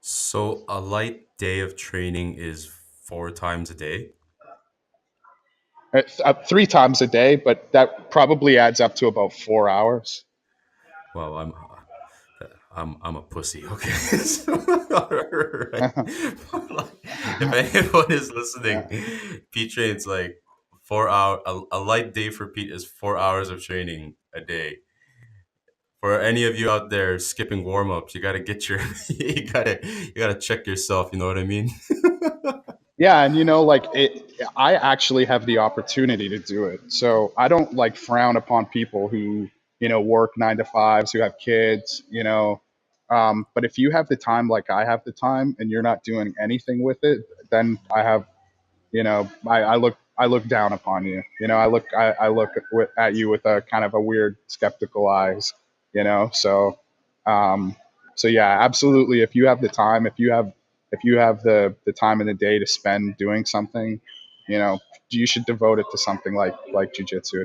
So a light day of training is 4 times a day. 3 times a day, but that probably adds up to about 4 hours. Well, I'm a pussy. Okay, so, right. Like, if anyone is listening, Yeah. Pete trains like 4 hour. A light day for Pete is 4 hours of training a day. For any of you out there skipping warm ups, you gotta get your you gotta check yourself. You know what I mean? Yeah, and like I actually have the opportunity to do it. So I don't like frown upon people who, work 9 to 5s, who have kids, but if you have the time like I have the time and you're not doing anything with it, then I look down upon you. I look at you with a kind of a weird skeptical eyes, so um so yeah, absolutely. If you have the time, if you have the time in the day to spend doing something, you know you should devote it to something like jujitsu.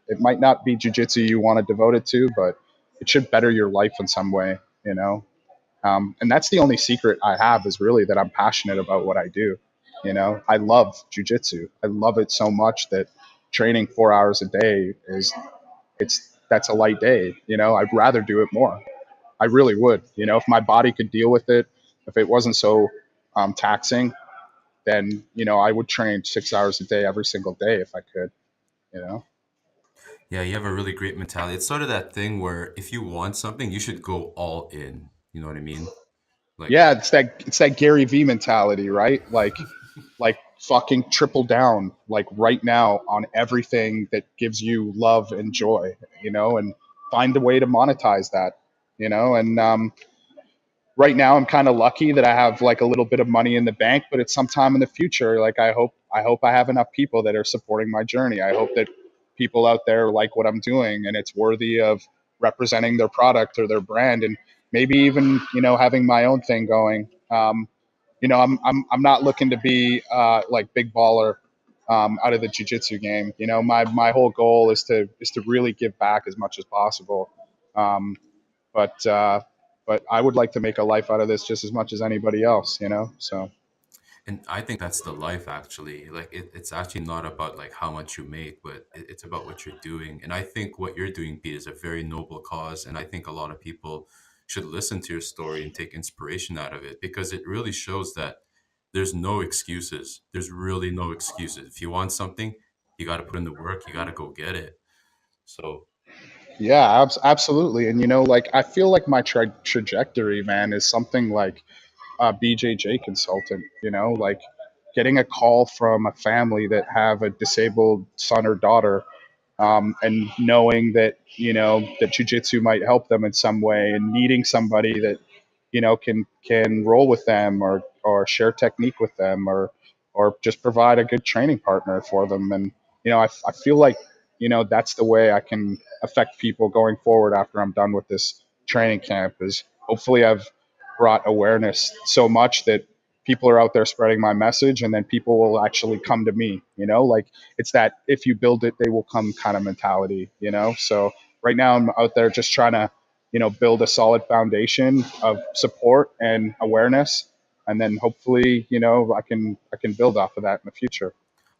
It might not be jujitsu you want to devote it to, but it should better your life in some way, and that's the only secret I have, is really that I'm passionate about what I do. I love jujitsu. I love it so much that training 4 hours a day that's a light day. I'd rather do it more. I really would. If my body could deal with it, if it wasn't so taxing, then I would train 6 hours a day every single day if I could. You know. Yeah, you have a really great mentality. It's sort of that thing where if you want something, you should go all in. You know what I mean? Like, Yeah, it's that Gary V mentality, right? Like fucking triple down like right now on everything that gives you love and joy, and find a way to monetize that, and right now I'm kind of lucky that I have like a little bit of money in the bank, but it's sometime in the future. Like I hope I have enough people that are supporting my journey. I hope that people out there like what I'm doing and it's worthy of representing their product or their brand, and maybe even having my own thing going. I'm not looking to be like big baller out of the jiu-jitsu game. My whole goal is to really give back as much as possible. Um, but but I would like to make a life out of this just as much as anybody else. So and I think that's the life actually. Like, it's actually not about like how much you make, but it's about what you're doing. And I think what you're doing, Pete, is a very noble cause. And I think a lot of people should listen to your story and take inspiration out of it, because it really shows that there's no excuses. There's really no excuses. If you want something, you got to put in the work. You got to go get it. So yeah, absolutely. And like I feel like my trajectory, man, is something like a BJJ consultant. Like getting a call from a family that have a disabled son or daughter, and knowing that that jujitsu might help them in some way, and needing somebody that can roll with them, or share technique with them, or just provide a good training partner for them. And I feel like that's the way I can affect people going forward after I'm done with this training camp. Is hopefully I've brought awareness so much that people are out there spreading my message, and then people will actually come to me. Like it's that if you build it they will come kind of mentality. So right now I'm out there just trying to build a solid foundation of support and awareness, and then hopefully I can build off of that in the future.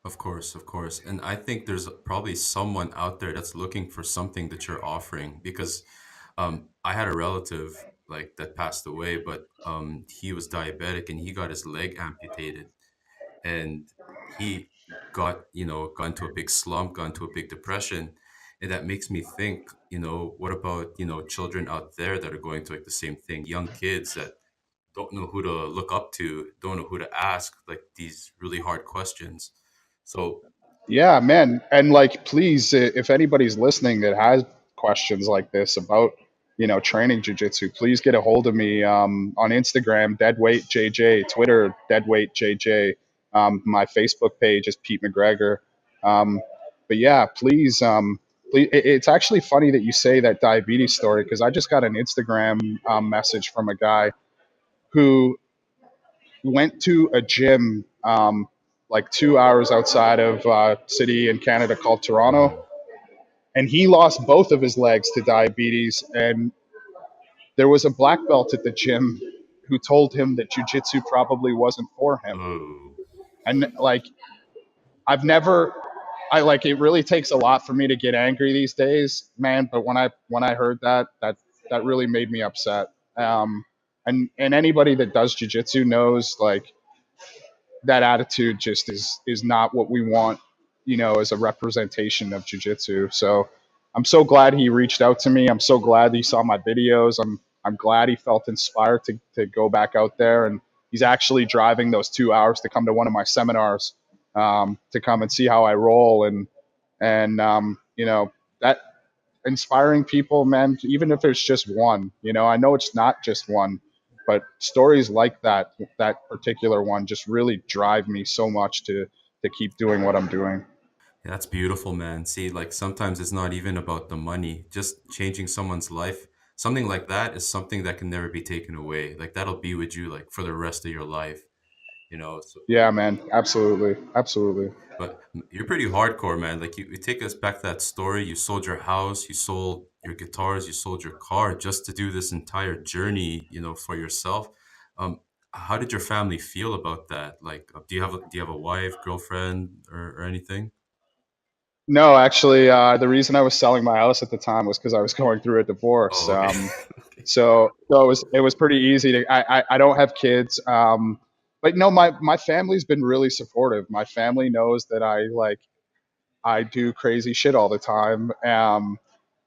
of course, of course. And I think there's probably someone out there that's looking for something that you're offering, because I had a relative like that passed away, but he was diabetic and he got his leg amputated, and he got into a big slump, got into a big depression. And that makes me think, what about, children out there that are going through like the same thing, young kids that don't know who to look up to, don't know who to ask, like these really hard questions. So Yeah, man. And like, please, if anybody's listening that has questions like this about, training jujitsu, please get a hold of me on Instagram, deadweightjj, Twitter, deadweightjj. My Facebook page is Pete McGregor. Um, but yeah, please, please. It's actually funny that you say that diabetes story, because I just got an Instagram message from a guy who went to a gym like 2 hours outside of city in Canada called Toronto, Mm. and he lost both of his legs to diabetes. And there was a black belt at the gym who told him that jujitsu probably wasn't for him. Oh, And like, I've never, I like, it really takes a lot for me to get angry these days, man. But when I heard that, that really made me upset. And anybody that does jujitsu knows like that attitude just is not what we want, as a representation of jujitsu. So I'm so glad he reached out to me. I'm so glad he saw my videos. I'm glad he felt inspired to go back out there, and he's actually driving those 2 hours to come to one of my seminars, to come and see how I roll. And that inspiring people, man, even if it's just one. I know it's not just one, but stories like that particular one just really drive me so much to keep doing what I'm doing. yeah, that's beautiful, man. See, like sometimes it's not even about the money, just changing someone's life. Something like that is something that can never be taken away. Like that'll be with you like for the rest of your life, you know. So, Yeah, man, absolutely, absolutely. but you're pretty hardcore, man. Like you take us back to that story. You sold your house, you sold your guitars, you sold your car just to do this entire journey, for yourself. Um, how did your family feel about that? Like, do you have a wife, girlfriend, or anything? No, actually, the reason I was selling my house at the time was because I was going through a divorce. Oh, okay. Okay. So it was pretty easy to. I don't have kids, but no, my family's been really supportive. My family knows that I do crazy shit all the time.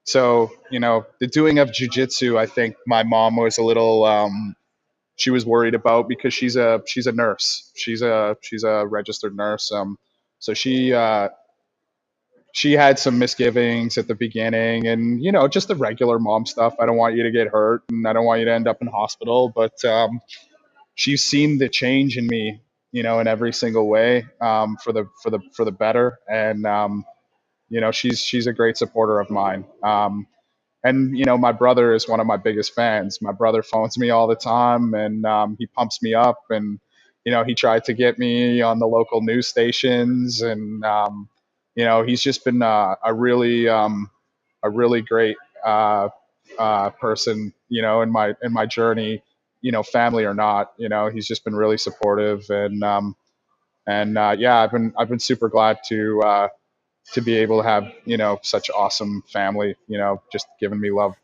So the doing of jujitsu, I think my mom was a little. She was worried about because she's a nurse. She's a registered nurse. So she had some misgivings at the beginning, and just the regular mom stuff. I don't want you to get hurt, and I don't want you to end up in hospital. But she's seen the change in me, in every single way, for the better. And she's a great supporter of mine. And my brother is one of my biggest fans. My brother phones me all the time, and he pumps me up. And he tried to get me on the local news stations. And he's just been a really great person, in my journey, family or not. He's just been really supportive. And yeah, I've been super glad to be able to have such awesome family, just giving me love.